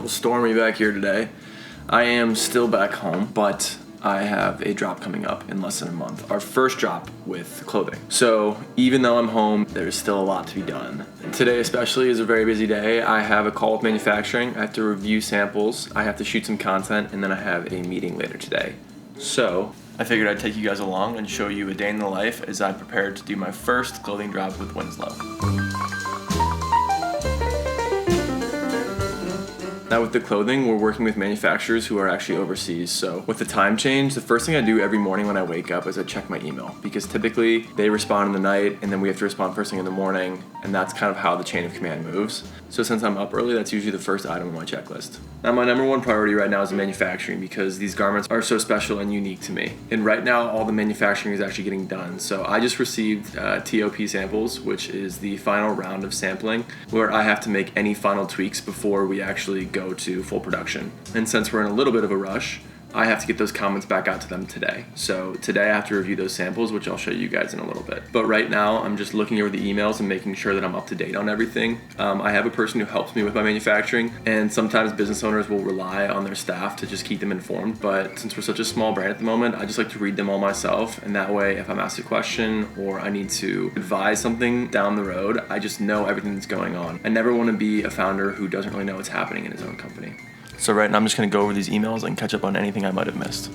little stormy back here today. I am still back home, but I have a drop coming up in less than a month. Our first drop with clothing. So even though I'm home, there's still a lot to be done. Today especially is a very busy day. I have a call with manufacturing. I have to review samples. I have to shoot some content, and then I have a meeting later today. So I figured I'd take you guys along and show you a day in the life as I prepared to do my first clothing drop with Winslow. Now with the clothing, we're working with manufacturers who are actually overseas. So with the time change, the first thing I do every morning when I wake up is I check my email, because typically they respond in the night and then we have to respond first thing in the morning, and that's kind of how the chain of command moves. So since I'm up early, that's usually the first item on my checklist. Now my number one priority right now is manufacturing, because these garments are so special and unique to me. And right now all the manufacturing is actually getting done. So I just received TOP samples, which is the final round of sampling, where I have to make any final tweaks before we actually go to full production. And since we're in a little bit of a rush, I have to get those comments back out to them today. So today I have to review those samples, which I'll show you guys in a little bit. But right now I'm just looking over the emails and making sure that I'm up to date on everything. I have a person who helps me with my manufacturing, and sometimes business owners will rely on their staff to just keep them informed. But since we're such a small brand at the moment, I just like to read them all myself. And that way, if I'm asked a question or I need to advise something down the road, I just know everything that's going on. I never want to be a founder who doesn't really know what's happening in his own company. So right now I'm just going to go over these emails and catch up on anything I might have missed.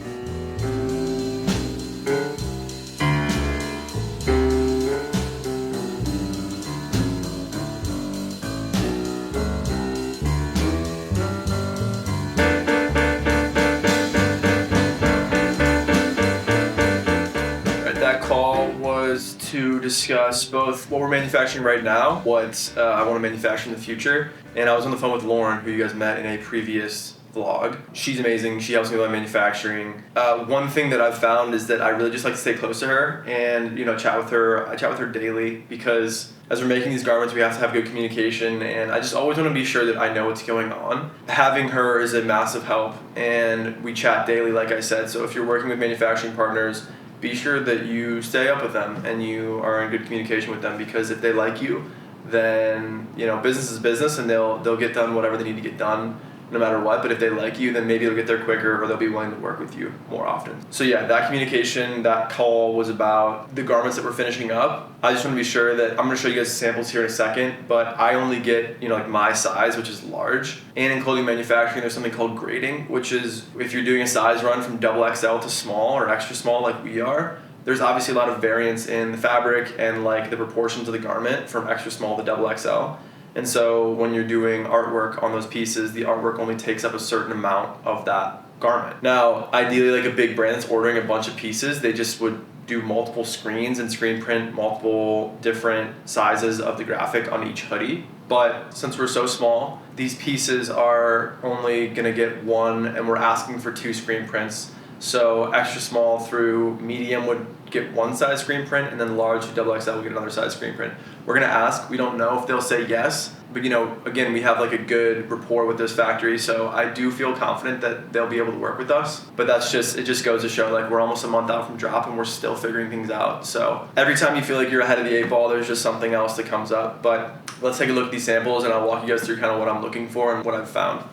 That call was to discuss both what we're manufacturing right now, what I want to manufacture in the future, and I was on the phone with Lauren, who you guys met in a previous vlog. She's amazing. She helps me with my manufacturing. One thing that I've found is that I really just like to stay close to her and chat with her. I chat with her daily, because as we're making these garments, we have to have good communication, and I just always want to be sure that I know what's going on. Having her is a massive help, and we chat daily, like I said. So if you're working with manufacturing partners, be sure that you stay up with them and you are in good communication with them, because if they like you, then business is business, and they'll get done whatever they need to get done no matter what. But if they like you, then maybe they'll get there quicker, or they'll be willing to work with you more often. So yeah, that communication, that call was about the garments that we're finishing up. I just want to be sure that I'm going to show you guys samples here in a second, but I only get like my size, which is large. And in clothing manufacturing, there's something called grading, which is if you're doing a size run from XXL to small or extra small like we are, there's obviously a lot of variance in the fabric and like the proportions of the garment from extra small to XXL. And so when you're doing artwork on those pieces, the artwork only takes up a certain amount of that garment. Now, ideally, like a big brand that's ordering a bunch of pieces, they just would do multiple screens and screen print multiple different sizes of the graphic on each hoodie. But since we're so small, these pieces are only gonna get one, and we're asking for 2 screen prints. So extra small through medium would get one size screen print, and then large through XXL would get another size screen print. We're gonna ask. We don't know if they'll say yes, but again, we have like a good rapport with this factory, so I do feel confident that they'll be able to work with us. But it just goes to show, like, we're almost a month out from drop and we're still figuring things out. So every time you feel like you're ahead of the 8 ball, there's just something else that comes up. But let's take a look at these samples, and I'll walk you guys through kind of what I'm looking for and what I've found.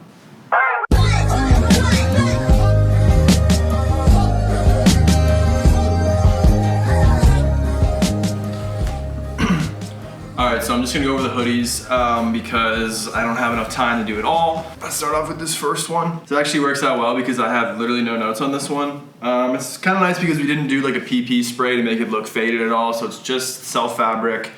Alright, so I'm just gonna go over the hoodies because I don't have enough time to do it all. Let's start off with this first one. It actually works out well because I have literally no notes on this one. It's kind of nice because we didn't do like a PP spray to make it look faded at all, so it's just self fabric,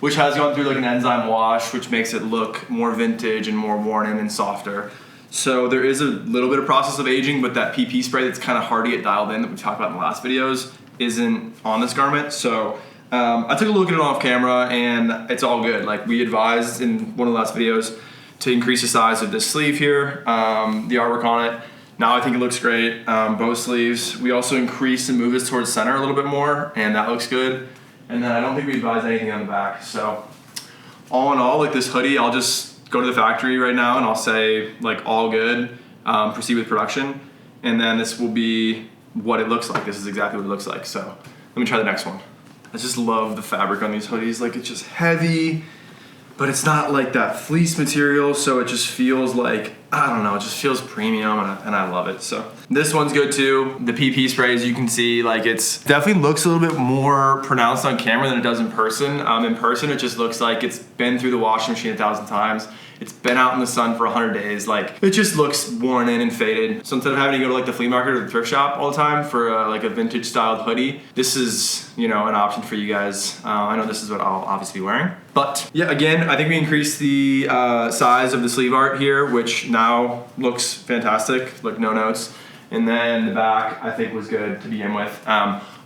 which has gone through like an enzyme wash, which makes it look more vintage and more worn in and softer. So there is a little bit of process of aging, but that PP spray that's kind of hard to get dialed in that we talked about in the last videos isn't on this garment. So I took a look at it off camera, and it's all good. Like we advised in one of the last videos to increase the size of this sleeve here, the artwork on it. Now I think it looks great, both sleeves. We also increased and moved this towards center a little bit more, and that looks good. And then I don't think we advised anything on the back. So all in all, like this hoodie, I'll just go to the factory right now and I'll say like all good, proceed with production. And then this will be what it looks like. This is exactly what it looks like. So let me try the next one. I just love the fabric on these hoodies. Like it's just heavy, but it's not like that fleece material. So it just feels like I don't know, it just feels premium and I love it. So this one's good too. The PP spray, as you can see, like it's definitely looks a little bit more pronounced on camera than it does in person. In person, it just looks like it's been through the washing machine 1,000 times. It's been out in the sun for 100 days. Like it just looks worn in and faded. So instead of having to go to like the flea market or the thrift shop all the time for like a vintage styled hoodie, this is, you know, an option for you guys. I know this is what I'll obviously be wearing. But yeah, again, I think we increased the size of the sleeve art here, which now looks fantastic, like no notes. And then the back, I think was good to begin with.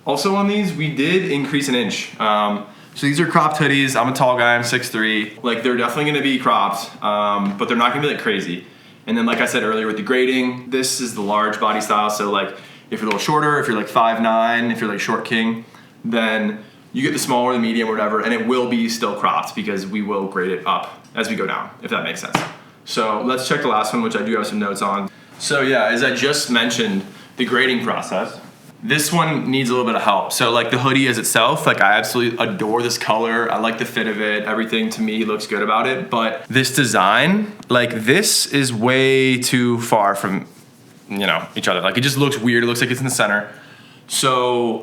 Also on these, we did increase an inch. So these are cropped hoodies. I'm a tall guy, I'm 6'3". Like they're definitely gonna be cropped, but they're not gonna be like crazy. And then like I said earlier with the grading, this is the large body style. So like if you're a little shorter, if you're like 5'9", if you're like short king, then you get the small or the medium or whatever, and it will be still cropped because we will grade it up as we go down, if that makes sense. So let's check the last one, which I do have some notes on. So yeah, as I just mentioned, the grading process. This one needs a little bit of help. So like the hoodie as itself, like I absolutely adore this color. I like the fit of it. Everything to me looks good about it. But this design, like this is way too far from, you know, each other. Like it just looks weird. It looks like it's in the center. So,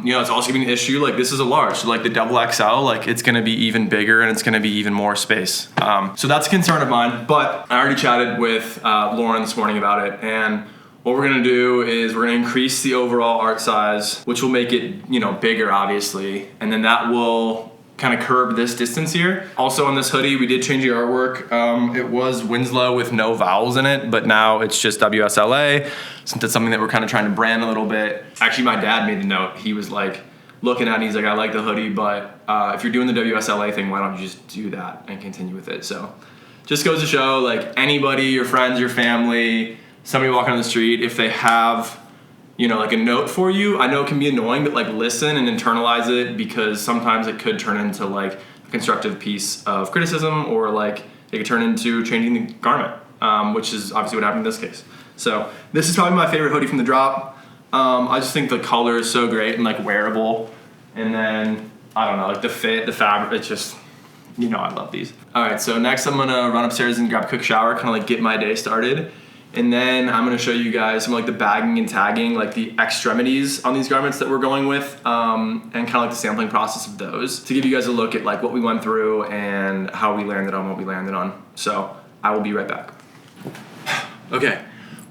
you know, it's also gonna be an issue. Like this is a large, so like the double XL, like it's gonna be even bigger and it's gonna be even more space. So that's a concern of mine, but I already chatted with Lauren this morning about it, and what we're gonna do is we're gonna increase the overall art size, which will make it, you know, bigger obviously, and then that will kind of curb this distance here. Also on this hoodie, we did change the artwork. It was Winslow with no vowels in it, but now it's just WSLA, since it's something that we're kind of trying to brand a little bit. Actually, my dad made the note. He was like, looking at it, he's like, I like the hoodie, but if you're doing the WSLA thing, why don't you just do that and continue with it? So just goes to show, like anybody, your friends, your family, somebody walking on the street, if they have, you know, like a note for you, I know it can be annoying, but like listen and internalize it, because sometimes it could turn into like a constructive piece of criticism, or like it could turn into changing the garment, which is obviously what happened in this case. So this is probably my favorite hoodie from the drop. I just think the color is so great and like wearable. And then, I don't know, like the fit, the fabric, it's just, you know, I love these. All right, so next I'm gonna run upstairs and grab a quick shower, kind of like get my day started. And then I'm gonna show you guys some like the bagging and tagging, like the extremities on these garments that we're going with, and kind of like the sampling process of those, to give you guys a look at like what we went through and how we landed on what we landed on. So I will be right back. Okay,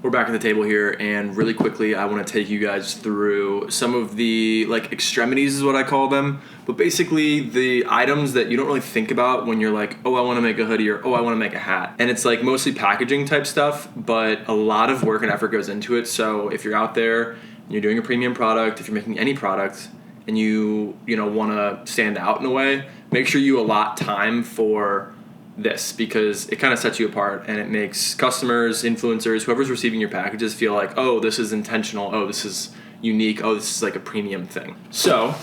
we're back at the table here, and really quickly I want to take you guys through some of the like extremities is what I call them, but basically the items that you don't really think about when you're like, oh, I want to make a hoodie, or oh, I want to make a hat. And it's like mostly packaging type stuff, but a lot of work and effort goes into it. So if you're out there and you're doing a premium product, if you're making any product and you know want to stand out in a way, make sure you allot time for this, because it kind of sets you apart and it makes customers, influencers, whoever's receiving your packages feel like, oh, this is intentional, oh, this is unique, oh, this is like a premium thing. So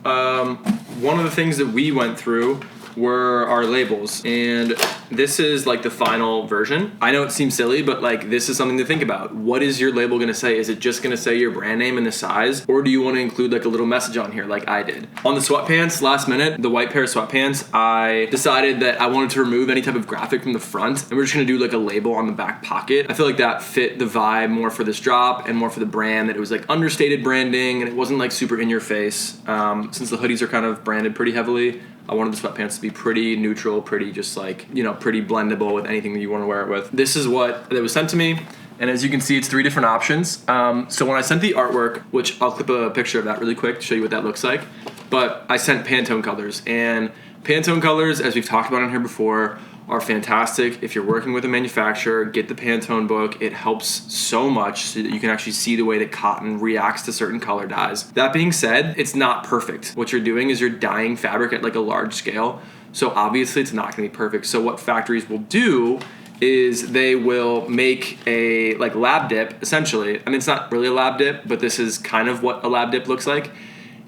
one of the things that we went through were our labels, and this is like the final version. I know it seems silly, but like this is something to think about. What is your label gonna say? Is it just gonna say your brand name and the size, or do you want to include like a little message on here like I did? On the sweatpants, last minute, the white pair of sweatpants, I decided that I wanted to remove any type of graphic from the front, and we're just gonna do like a label on the back pocket. I feel like that fit the vibe more for this drop and more for the brand, that it was like understated branding and it wasn't like super in your face. Since the hoodies are kind of branded pretty heavily, I wanted the sweatpants to be pretty neutral, pretty just like, you know, pretty blendable with anything that you want to wear it with. This is what was sent to me, and as you can see, it's 3 different options. So when I sent the artwork, which I'll clip a picture of that really quick to show you what that looks like, but I sent Pantone colors, and Pantone colors, as we've talked about on here before, are fantastic. If you're working with a manufacturer, get the Pantone book. It helps so much so that you can actually see the way that cotton reacts to certain color dyes. That being said, it's not perfect. What you're doing is you're dyeing fabric at like a large scale, so obviously it's not gonna be perfect. So what factories will do is they will make a like lab dip, essentially. I mean, it's not really a lab dip, but this is kind of what a lab dip looks like.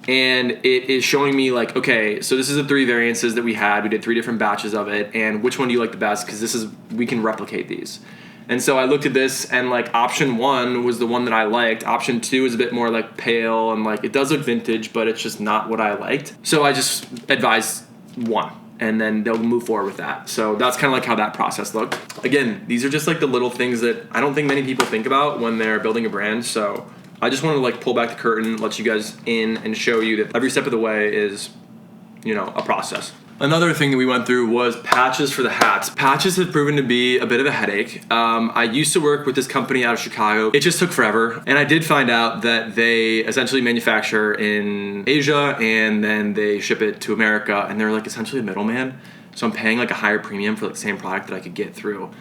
And it is showing me like, okay, so this is the 3 variances that we had. We did 3 different batches of it, and which one do you like the best? Because this is, we can replicate these. And so I looked at this, and like option 1 was the one that I liked. Option 2 is a bit more like pale, and like it does look vintage, but it's just not what I liked. So I just advised 1. and then they'll move forward with that. So that's kind of like how that process looked. Again, these are just like the little things that I don't think many people think about when they're building a brand. So I just want to like pull back the curtain, let you guys in, and show you that every step of the way is, you know, a process. Another thing that we went through was patches for the hats. Patches have proven to be a bit of a headache. I used to work with this company out of Chicago. It just took forever. And I did find out that they essentially manufacture in Asia and then they ship it to America, and they're like essentially a middleman. So I'm paying like a higher premium for like the same product that I could get through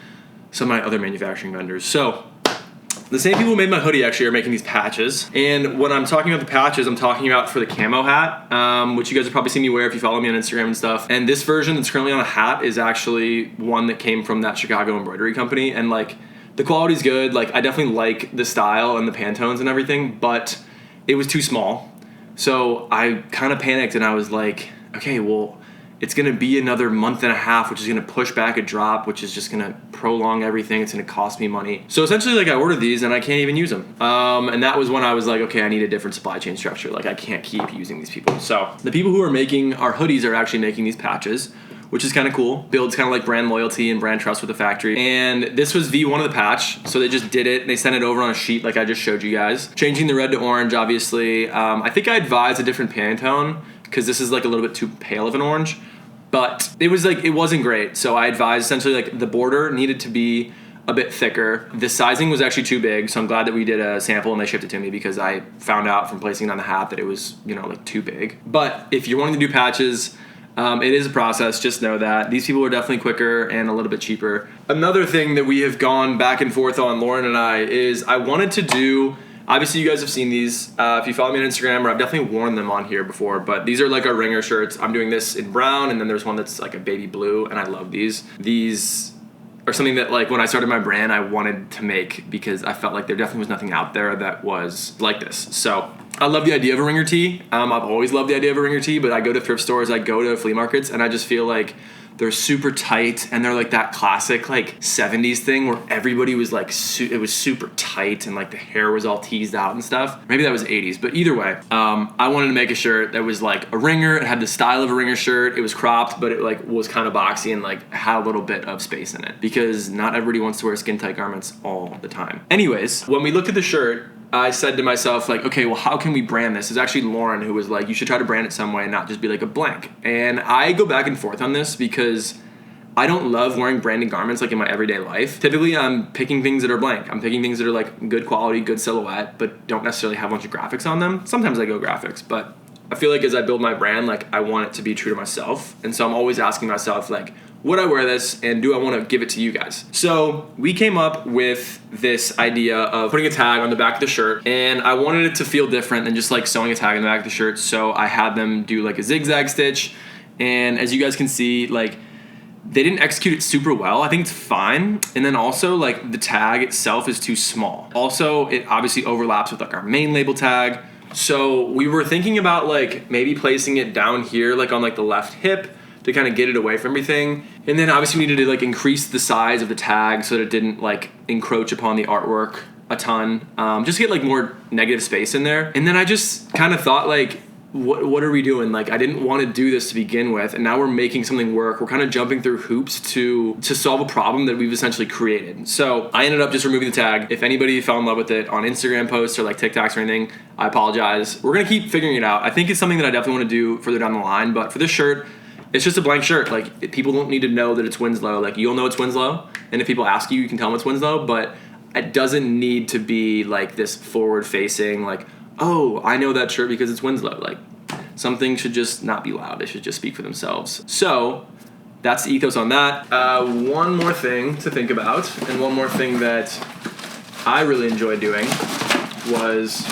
some of my other manufacturing vendors. So the same people who made my hoodie actually are making these patches. And when I'm talking about the patches, I'm talking about for the camo hat, which you guys have probably seen me wear if you follow me on Instagram and stuff. And this version that's currently on a hat is actually one that came from that Chicago embroidery company. And like the quality's good. Like I definitely like the style and the Pantones and everything, but it was too small. So I kind of panicked and I was like, okay, well, it's going to be another month and a half, which is going to push back a drop, which is just going to prolong everything. It's going to cost me money. So essentially, like I ordered these and I can't even use them. And that was when I was like, okay, I need a different supply chain structure. Like I can't keep using these people. So the people who are making our hoodies are actually making these patches, which is kind of cool. Builds kind of like brand loyalty and brand trust with the factory. And this was V1 of the patch. So they just did it. They sent it over on a sheet like I just showed you guys. Changing the red to orange, obviously. I think I advised a different Pantone because this is like a little bit too pale of an orange. But it was like, it wasn't great. So I advised essentially like the border needed to be a bit thicker. The sizing was actually too big. So I'm glad that we did a sample and they shipped it to me because I found out from placing it on the hat that it was, you know, like too big. But if you're wanting to do patches, it is a process. Just know that these people are definitely quicker and a little bit cheaper. Another thing that we have gone back and forth on, Lauren and I, is I wanted to do, obviously you guys have seen these. If you follow me on Instagram, or I've definitely worn them on here before, but these are like our ringer shirts. I'm doing this in brown, and then there's one that's like a baby blue, and I love these. These are something that like when I started my brand, I wanted to make because I felt like there definitely was nothing out there that was like this. So I love the idea of a ringer tee. I've always loved the idea of a ringer tee, but I go to thrift stores, I go to flea markets, and I just feel like they're super tight, and they're like that classic like 70s thing where everybody was like, it was super tight and like the hair was all teased out and stuff. Maybe that was 80s, but either way, I wanted to make a shirt that was like a ringer. It had the style of a ringer shirt. It was cropped, but it like was kind of boxy and like had a little bit of space in it because not everybody wants to wear skin tight garments all the time. Anyways, when we looked at the shirt, I said to myself, like, okay, well, how can we brand this? It's actually Lauren who was like, you should try to brand it some way and not just be like a blank. And I go back and forth on this because I don't love wearing branded garments like in my everyday life. Typically, I'm picking things that are blank. I'm picking things that are like good quality, good silhouette, but don't necessarily have a bunch of graphics on them. Sometimes I go graphics, but I feel like as I build my brand, like I want it to be true to myself. And so I'm always asking myself, like, would I wear this and do I want to give it to you guys? So we came up with this idea of putting a tag on the back of the shirt, and I wanted it to feel different than just like sewing a tag on the back of the shirt. So I had them do like a zigzag stitch, and as you guys can see, like they didn't execute it super well. I think it's fine. And then also like the tag itself is too small. Also, it obviously overlaps with like our main label tag. So we were thinking about like maybe placing it down here, like on like the left hip, to kind of get it away from everything. And then obviously we needed to like increase the size of the tag so that it didn't like encroach upon the artwork a ton. Just get like more negative space in there. And then I just kind of thought like, what are we doing? Like I didn't want to do this to begin with, and now we're making something work. We're kind of jumping through hoops to solve a problem that we've essentially created. So I ended up just removing the tag. If anybody fell in love with it on Instagram posts or like TikToks or anything, I apologize. We're gonna keep figuring it out. I think it's something that I definitely want to do further down the line, but for this shirt, it's just a blank shirt. Like people don't need to know that it's Winslow. Like you'll know it's Winslow, and if people ask you, you can tell them it's Winslow, but it doesn't need to be like this forward facing, like, oh, I know that shirt because it's Winslow. Like some things should just not be loud. They should just speak for themselves. So that's the ethos on that. One more thing to think about, and one more thing that I really enjoyed doing was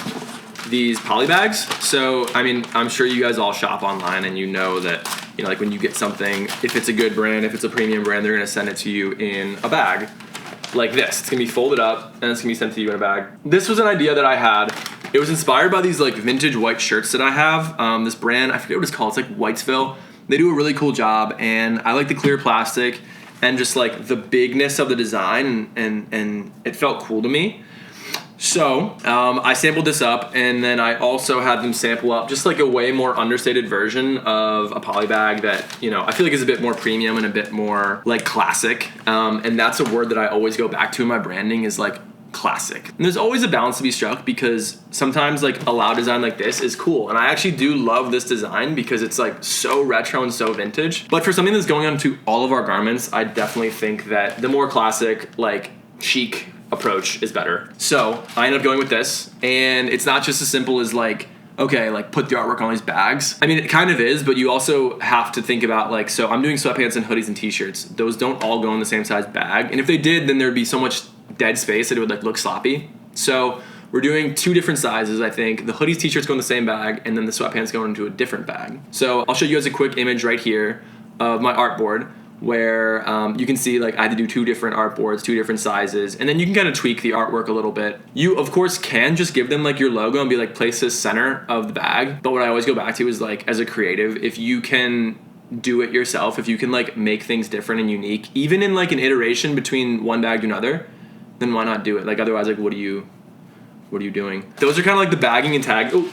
these poly bags. So, I mean, I'm sure you guys all shop online and you know that, you know, like when you get something, if it's a good brand, if it's a premium brand, they're gonna send it to you in a bag like this. It's gonna be folded up and it's gonna be sent to you in a bag. This was an idea that I had. It was inspired by these like vintage white shirts that I have. This brand, I forget what it's called. It's like Whitesville. They do a really cool job, and I like the clear plastic and just like the bigness of the design, and it felt cool to me. So I sampled this up, and then I also had them sample up just like a way more understated version of a poly bag that, you know, I feel like is a bit more premium and a bit more like classic. And that's a word that I always go back to in my branding is like classic. And there's always a balance to be struck because sometimes like a loud design like this is cool. And I actually do love this design because it's like so retro and so vintage. But for something that's going on to all of our garments, I definitely think that the more classic, like chic approach is better. So I ended up going with this, and it's not just as simple as like, okay, like put the artwork on these bags. I mean, it kind of is, but you also have to think about like, so I'm doing sweatpants and hoodies and t-shirts. Those don't all go in the same size bag. And if they did, then there'd be so much dead space that it would like look sloppy. So we're doing 2 different sizes, I think. The hoodies, t-shirts go in the same bag, and then the sweatpants go into a different bag. So I'll show you guys a quick image right here of my artboard, where you can see like I had to do 2 different artboards, 2 different sizes, and then you can kind of tweak the artwork a little bit. You of course can just give them like your logo and be like, place this center of the bag. But what I always go back to is like, as a creative, if you can do it yourself, if you can like make things different and unique, even in like an iteration between one bag to another, then why not do it? Like otherwise, like what are you doing? Those are kind of like the bagging and tag. Ooh.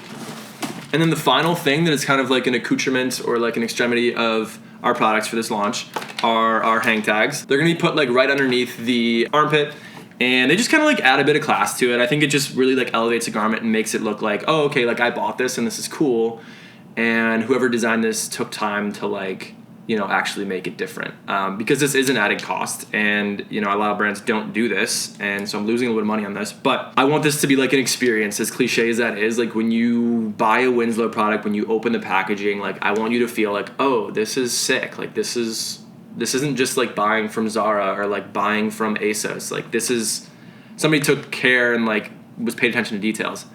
And then the final thing that is kind of like an accoutrement or like an extremity of our products for this launch are our hang tags. They're gonna be put like right underneath the armpit, and they just kind of like add a bit of class to it. I think it just really like elevates a garment and makes it look like, oh, okay, like I bought this and this is cool, and whoever designed this took time to like, you know, actually make it different, because this is an added cost, and you know a lot of brands don't do this, and so I'm losing a little bit of money on this, but I want this to be like an experience, as cliche as that is. Like when you buy a Winslow product, when you open the packaging, like I want you to feel like, oh, this is sick, like this isn't just like buying from Zara or like buying from ASOS, like this is somebody took care and like was paid attention to details,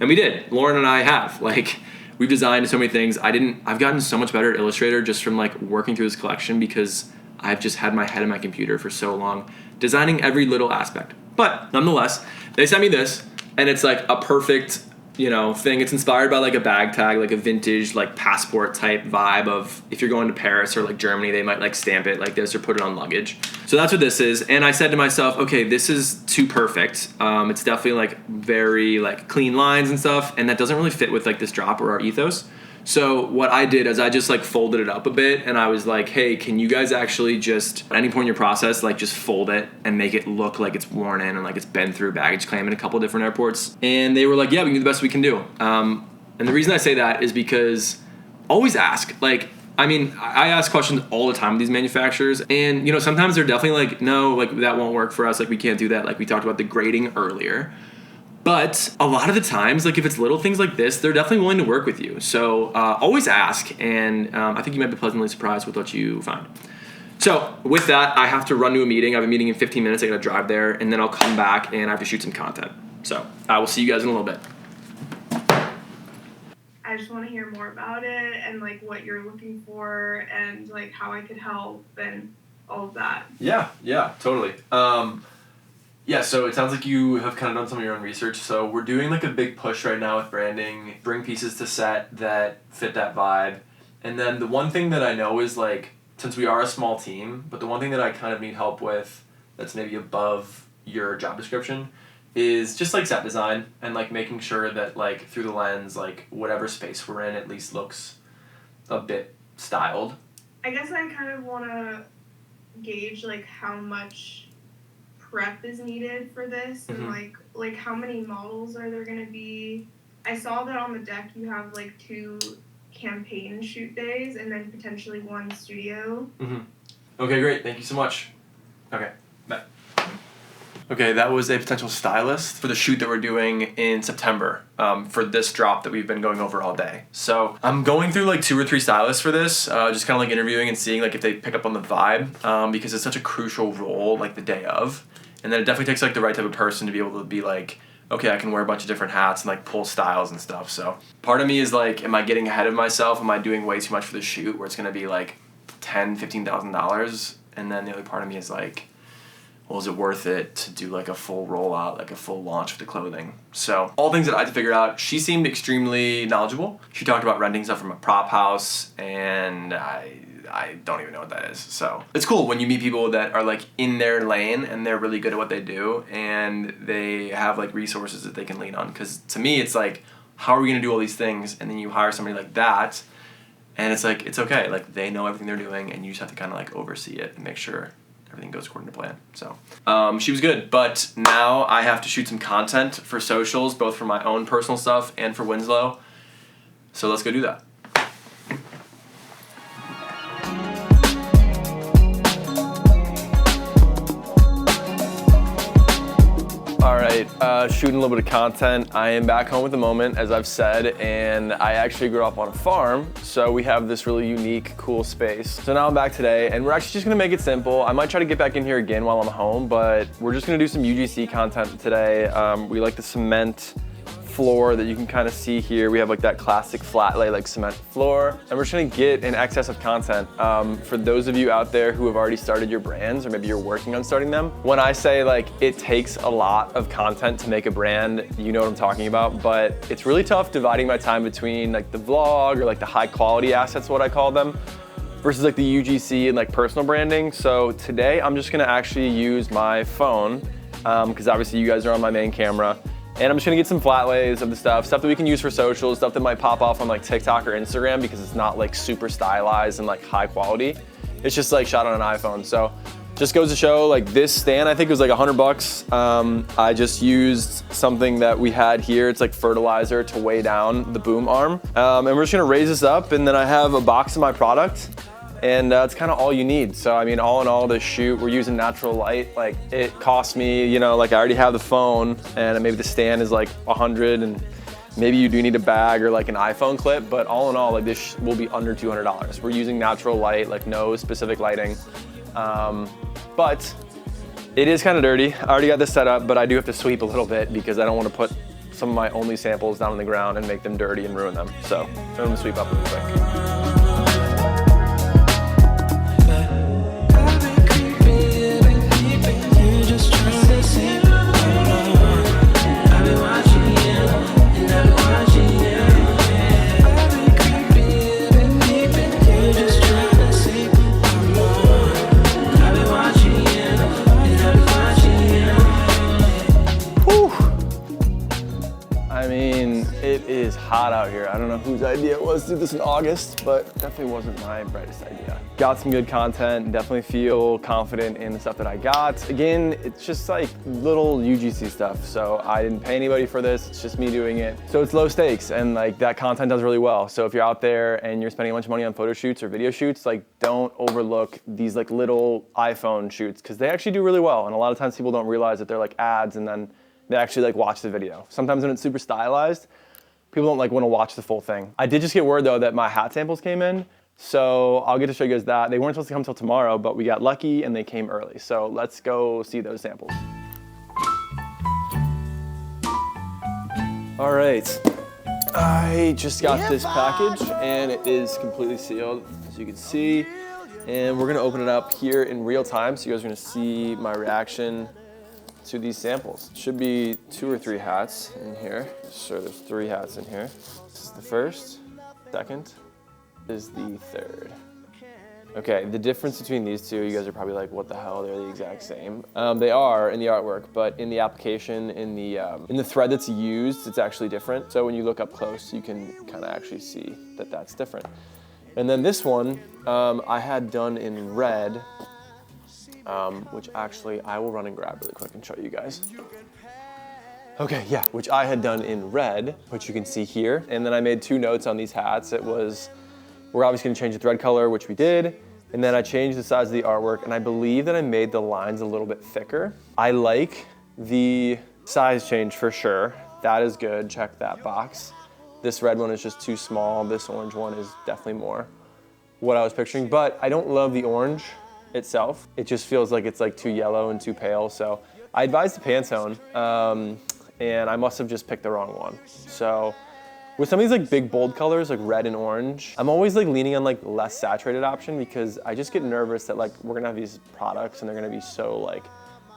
and we did. Lauren and I have like, we've designed so many things. I've gotten so much better at Illustrator just from like working through this collection, because I've just had my head in my computer for so long designing every little aspect. But nonetheless, they sent me this, and it's like a perfect, you know, thing. It's inspired by like a bag tag, like a vintage like passport type vibe of if you're going to Paris or like Germany, they might like stamp it like this or put it on luggage. So that's what this is. And I said to myself, okay, this is too perfect. It's definitely like very like clean lines and stuff, and that doesn't really fit with like this drop or our ethos. So what I did is I just like folded it up a bit, and I was like, hey, can you guys actually just at any point in your process like just fold it and make it look like it's worn in and like it's been through baggage claim in a couple different airports? And they were like, yeah, we can do the best we can do. And the reason I say that is because always ask. Like, I mean, I ask questions all the time with these manufacturers, and you know sometimes they're definitely like, no, like that won't work for us, like we can't do that, like we talked about the grading earlier. But a lot of the times, like if it's little things like this, they're definitely willing to work with you. So always ask, and I think you might be pleasantly surprised with what you find. So with that, I have to run to a meeting. I have a meeting in 15 minutes. I got to drive there, and then I'll come back and I have to shoot some content. So I will see you guys in a little bit. I just want to hear more about it and like what you're looking for and like how I could help and all of that. Yeah, totally. Yeah, so it sounds like you have kind of done some of your own research. So we're doing like a big push right now with branding, bring pieces to set that fit that vibe. And then the one thing that I know is like, since we are a small team, but the one thing that I kind of need help with that's maybe above your job description is just like set design and like making sure that like through the lens, like whatever space we're in at least looks a bit styled. I guess I kind of want to gauge like how much prep is needed for this, and like how many models are there going to be. I saw that on the deck you have like 2 campaign shoot days and then potentially 1 studio. Okay, great. Thank you so much. Okay, bye. Okay, that was a potential stylist for the shoot that we're doing in September, for this drop that we've been going over all day. So I'm going through like 2 or 3 stylists for this, just kind of like interviewing and seeing like if they pick up on the vibe, because it's such a crucial role like the day of. And then it definitely takes like the right type of person to be able to be like, okay, I can wear a bunch of different hats and like pull styles and stuff. So part of me is like, am I getting ahead of myself? Am I doing way too much for the shoot where it's going to be like $10,000-$15,000? And then the other part of me is like, well, is it worth it to do like a full rollout, like a full launch of the clothing? So all things that I had to figure out. She seemed extremely knowledgeable. She talked about renting stuff from a prop house, and I I don't even know what that is. So it's cool when you meet people that are like in their lane and they're really good at what they do and they have like resources that they can lean on. Because to me, it's like, how are we gonna do all these things? And then you hire somebody like that, and it's like, it's okay. Like they know everything they're doing, and you just have to kind of like oversee it and make sure everything goes according to plan. So she was good, but now I have to shoot some content for socials, both for my own personal stuff and for Winslow. So let's go do that. All right, shooting a little bit of content. I am back home at the moment, as I've said, and I actually grew up on a farm, so we have this really unique, cool space. So now I'm back today, and we're actually just gonna make it simple. I might try to get back in here again while I'm home, but we're just gonna do some UGC content today. We like the cement floor that you can kind of see here. We have like that classic flat lay like cement floor, and we're just gonna get in excess of content. For those of you out there who have already started your brands, or maybe you're working on starting them, when I say like it takes a lot of content to make a brand, you know what I'm talking about, but it's really tough dividing my time between like the vlog or like the high quality assets, what I call them, versus like the UGC and like personal branding. So today I'm just gonna actually use my phone, because obviously you guys are on my main camera. And I'm just gonna get some flat lays of the stuff that we can use for socials, stuff that might pop off on like TikTok or Instagram because it's not like super stylized and like high quality. It's just like shot on an iPhone. So just goes to show, like this stand, I think it was like $100. I just used something that we had here. It's like fertilizer to weigh down the boom arm. And we're just gonna raise this up, and then I have a box of my product. And that's kind of all you need. So I mean, all in all, this shoot, we're using natural light. Like it cost me, you know, like I already have the phone, and maybe the stand is like 100, and maybe you do need a bag or like an iPhone clip, but all in all, like this will be under $200. We're using natural light, like no specific lighting. But it is kind of dirty. I already got this set up, but I do have to sweep a little bit because I don't want to put some of my only samples down on the ground and make them dirty and ruin them. So I'm gonna sweep up really quick. It is hot out here. I don't know whose idea it was to do this in August, but definitely wasn't my brightest idea. Got some good content, definitely feel confident in the stuff that I got. Again, it's just like little UGC stuff, so I didn't pay anybody for this, it's just me doing it. So it's low stakes, and like that content does really well. So if you're out there and you're spending a bunch of money on photo shoots or video shoots, like don't overlook these like little iPhone shoots, because they actually do really well. And a lot of times people don't realize that they're like ads, and then they actually like watch the video. Sometimes when it's super stylized, people don't like want to watch the full thing. I did just get word though that my hat samples came in, so I'll get to show you guys that. They weren't supposed to come till tomorrow, but we got lucky and they came early. So let's go see those samples. All right, I just got this package and it is completely sealed, as you can see. And we're gonna open it up here in real time, so you guys are gonna see my reaction to these samples. Should be 2 or 3 hats in here. Sure, there's 3 hats in here. This is the first, second is the third. Okay, the difference between these two, you guys are probably like, what the hell, they're the exact same. They are in the artwork, but in the application, in the thread that's used, it's actually different. So when you look up close, you can kind of actually see that that's different. And then this one, I had done in red, which actually I will run and grab really quick and show you guys. Okay, yeah, which I had done in red, which you can see here. And then I made 2 notes on these hats. It was, we're obviously gonna change the thread color, which we did. And then I changed the size of the artwork, and I believe that I made the lines a little bit thicker. I like the size change for sure. That is good, check that box. This red one is just too small. This orange one is definitely more what I was picturing, but I don't love the orange itself. It just feels like it's like too yellow and too pale. So I advised the Pantone, and I must have just picked the wrong one. So with some of these like big bold colors, like red and orange, I'm always like leaning on like less saturated option, because I just get nervous that like we're gonna have these products and they're gonna be so like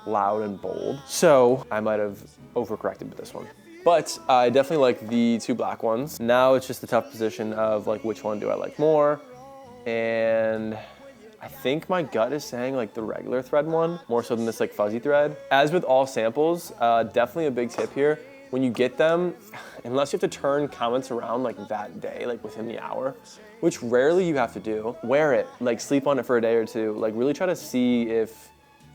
loud and bold. So I might have overcorrected with this one. But I definitely like the 2 black ones. Now it's just a tough position of like, which one do I like more? and I think my gut is saying like the regular thread one, more so than this like fuzzy thread. As with all samples, definitely a big tip here. When you get them, unless you have to turn comments around like that day, like within the hour, which rarely you have to do, wear it, like sleep on it for a day or two, like really try to see if,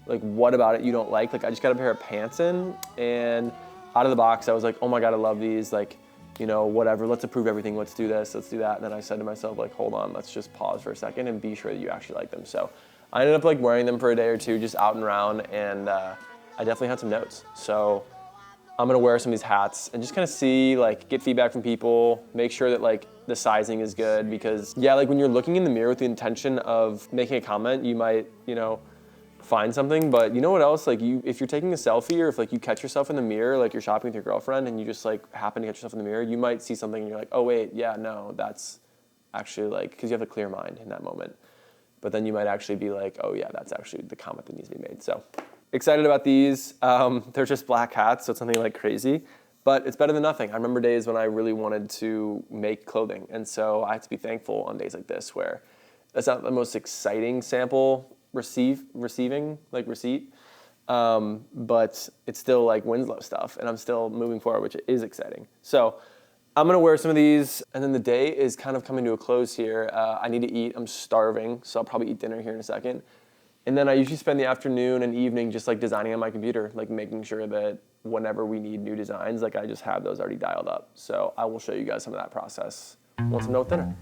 like what about it you don't like. Like I just got a pair of pants in, and out of the box I was like, oh my God, I love these, like, you know, whatever, let's approve everything, let's do this, let's do that. And then I said to myself, like, hold on, let's just pause for a second and be sure that you actually like them. So I ended up like wearing them for a day or two, just out and around, and I definitely had some notes. So I'm gonna wear some of these hats and just kind of see, like, get feedback from people, make sure that like the sizing is good, because yeah, like when you're looking in the mirror with the intention of making a comment, you might, you know, find something, but you know what else? Like if you're taking a selfie, or if like you catch yourself in the mirror, like you're shopping with your girlfriend and you just like happen to catch yourself in the mirror, you might see something and you're like, oh wait, yeah, no, that's actually like, because you have a clear mind in that moment. But then you might actually be like, oh yeah, that's actually the comment that needs to be made. So excited about these. They're just black hats, so it's nothing like crazy, but it's better than nothing. I remember days when I really wanted to make clothing, and so I have to be thankful on days like this where that's not the most exciting sample receipt, but it's still like Winslow stuff, and I'm still moving forward, which is exciting. So I'm gonna wear some of these, and then the day is kind of coming to a close here. I need to eat, I'm starving, so I'll probably eat dinner here in a second. And then I usually spend the afternoon and evening just like designing on my computer, like making sure that whenever we need new designs, like I just have those already dialed up. So I will show you guys some of that process once I'm done with dinner.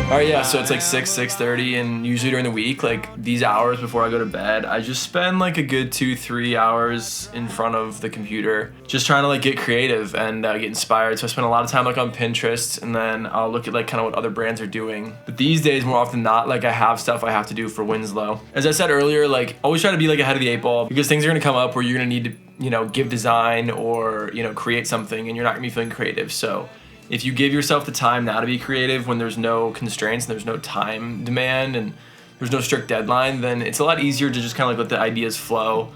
All right, yeah, so it's like 6:30, and usually during the week, like these hours before I go to bed, I just spend like a good 2-3 hours in front of the computer, just trying to like get creative and get inspired. So I spend a lot of time like on Pinterest, and then I'll look at like kind of what other brands are doing. But these days, more often than not, like I have stuff I have to do for Winslow. As I said earlier, like always try to be like ahead of the 8 ball, because things are gonna come up where you're gonna need to, you know, give design or, you know, create something, and you're not gonna be feeling creative. So if you give yourself the time now to be creative when there's no constraints and there's no time demand and there's no strict deadline, then it's a lot easier to just kind of like let the ideas flow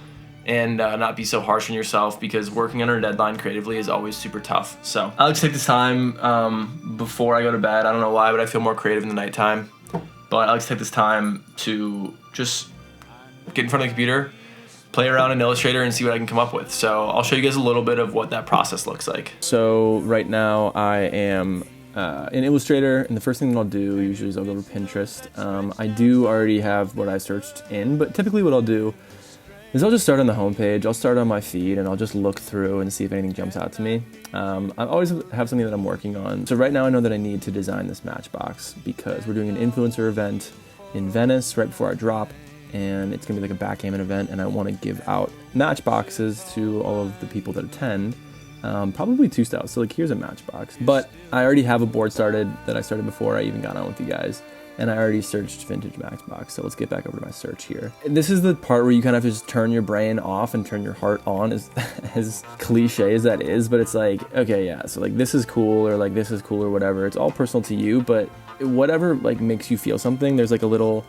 and not be so harsh on yourself, because working under a deadline creatively is always super tough. So I like to take this time before I go to bed. I don't know why, but I feel more creative in the nighttime. But I like to take this time to just get in front of the computer, play around in Illustrator, and see what I can come up with. So I'll show you guys a little bit of what that process looks like. So right now I am in Illustrator, and the first thing that I'll do usually is I'll go to Pinterest. I do already have what I searched in, but typically what I'll do is I'll just start on the homepage. I'll start on my feed, and I'll just look through and see if anything jumps out to me. I always have something that I'm working on. So right now I know that I need to design this matchbox because we're doing an influencer event in Venice right before I drop, and it's gonna be like a backgammon event, and I wanna give out matchboxes to all of the people that attend, probably 2 styles. So like here's a matchbox, but I already have a board started that I started before I even got on with you guys, and I already searched vintage matchbox. So let's get back over to my search here. And this is the part where you kind of have to just turn your brain off and turn your heart on, as cliche as that is, but it's like, okay, yeah, so like this is cool, or like this is cool, or whatever. It's all personal to you, but whatever like makes you feel something, there's like a little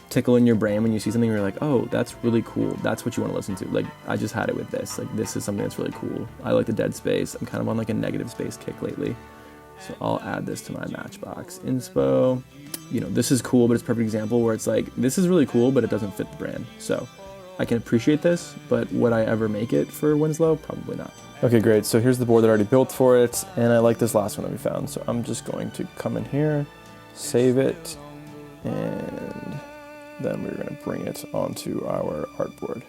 tickle in your brain when you see something where you're like, oh, that's really cool. That's what you want to listen to. Like I just had it with this. Like this is something that's really cool. I like the dead space. I'm kind of on like a negative space kick lately. So I'll add this to my matchbox inspo. You know, this is cool, but it's a perfect example where it's like, this is really cool, but it doesn't fit the brand. So I can appreciate this, but would I ever make it for Winslow? Probably not. Okay, great. So here's the board that I already built for it, and I like this last one that we found. So I'm just going to come in here, save it, and then we're going to bring it onto our artboard.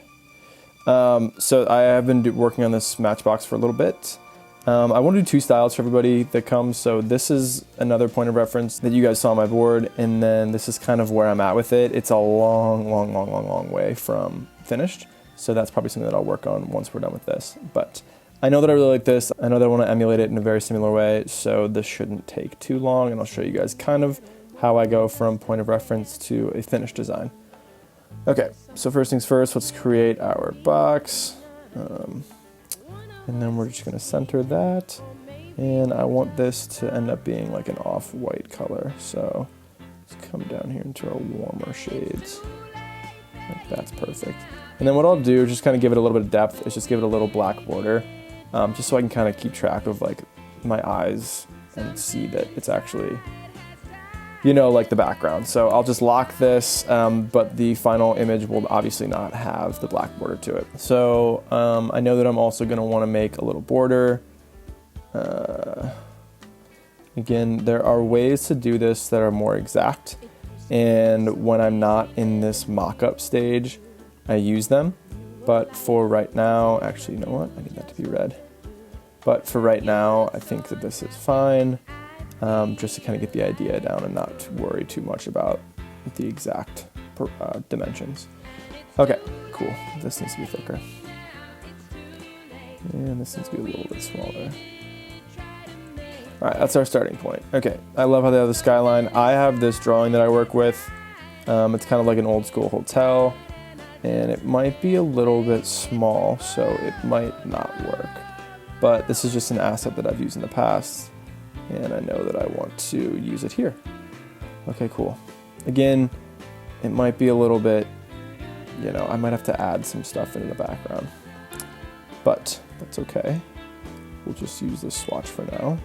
So I have been working on this matchbox for a little bit. I want to do 2 styles for everybody that comes. So this is another point of reference that you guys saw on my board, and then this is kind of where I'm at with it. It's a long way from finished. So that's probably something that I'll work on once we're done with this. But I know that I really like this. I know that I want to emulate it in a very similar way. So this shouldn't take too long, and I'll show you guys kind of how I go from point of reference to a finished design. Okay, so first things first, let's create our box. And then we're just gonna center that. And I want this to end up being like an off-white color. So let's come down here into our warmer shades. Like that's perfect. And then what I'll do, just kind of give it a little bit of depth, is just give it a little black border, just so I can kind of keep track of like my eyes and see that it's actually, you know, like the background. So I'll just lock this, but the final image will obviously not have the black border to it. So I know that I'm also going to want to make a little border. Again, there are ways to do this that are more exact. And when I'm not in this mock-up stage, I use them. But for right now, actually, you know what? I need that to be red. But for right now, I think that this is fine. Just to kind of get the idea down and not to worry too much about the exact dimensions. Okay, cool. This needs to be thicker. And this needs to be a little bit smaller. All right, that's our starting point. Okay, I love how they have the skyline. I have this drawing that I work with. It's kind of like an old school hotel, and it might be a little bit small, so it might not work. But this is just an asset that I've used in the past, and I know that I want to use it here. Okay, cool. Again, it might be a little bit, you know, I might have to add some stuff in the background, but that's okay. We'll just use this swatch for now.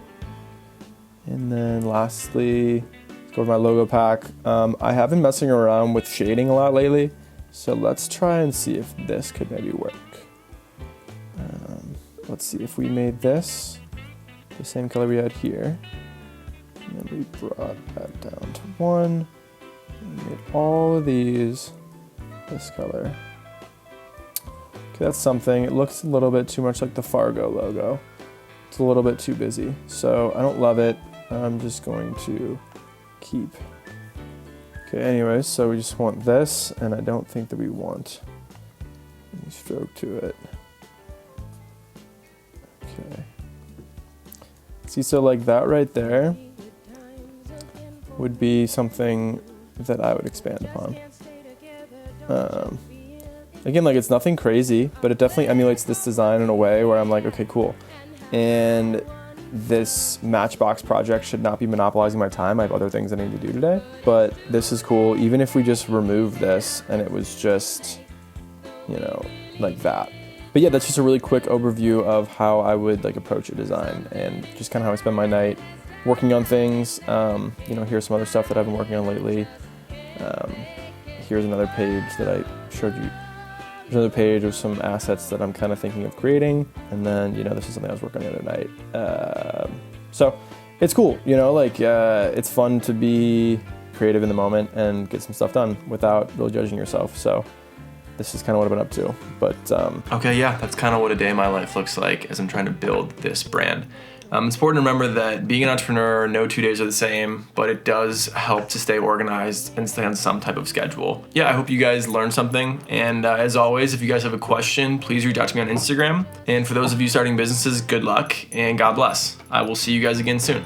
And then lastly, let's go to my logo pack. I have been messing around with shading a lot lately, so let's try and see if this could maybe work. Let's see if we made this the same color we had here. And then we brought that down to 1. And made all of these this color. Okay, that's something. It looks a little bit too much like the Fargo logo. It's a little bit too busy, so I don't love it. I'm just going to keep. Okay, anyways, so we just want this, and I don't think that we want any stroke to it. Okay. See, so like that right there would be something that I would expand upon. Again, like it's nothing crazy, but it definitely emulates this design in a way where I'm like, okay, cool. And this Matchbox project should not be monopolizing my time. I have other things I need to do today, but this is cool. Even if we just remove this and it was just, you know, like that. But yeah, that's just a really quick overview of how I would like approach a design and just kind of how I spend my night working on things. You know, here's some other stuff that I've been working on lately. Here's another page that I showed you. There's another page of some assets that I'm kind of thinking of creating. And then, you know, this is something I was working on the other night. So it's cool, you know, like it's fun to be creative in the moment and get some stuff done without really judging yourself. So this is kind of what I've been up to, but... Okay, yeah, that's kind of what a day in my life looks like as I'm trying to build this brand. It's important to remember that being an entrepreneur, no 2 days are the same, but it does help to stay organized and stay on some type of schedule. Yeah, I hope you guys learned something. And as always, if you guys have a question, please reach out to me on Instagram. And for those of you starting businesses, good luck and God bless. I will see you guys again soon.